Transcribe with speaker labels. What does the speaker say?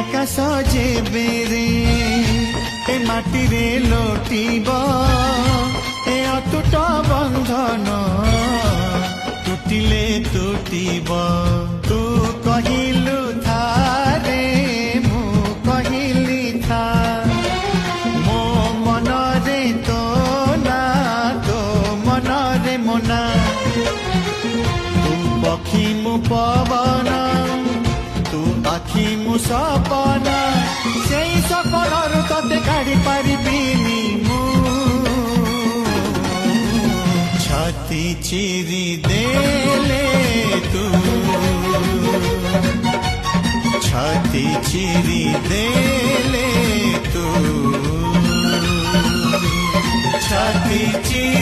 Speaker 1: आकाश जेबेरे ए माटी रे लोटिब ए अटूट बंधन टूटिले टूटिब तू कहिलु था रे मु कहिली था मो मन रे तो ना तो मन रे मोना तू पक्षी मु पवन तू आखि मु सपन से सपन तते काढ़ी पारिबिनी मु छाती चिरी देले तू छाती चिरी देले तू छाती चिरी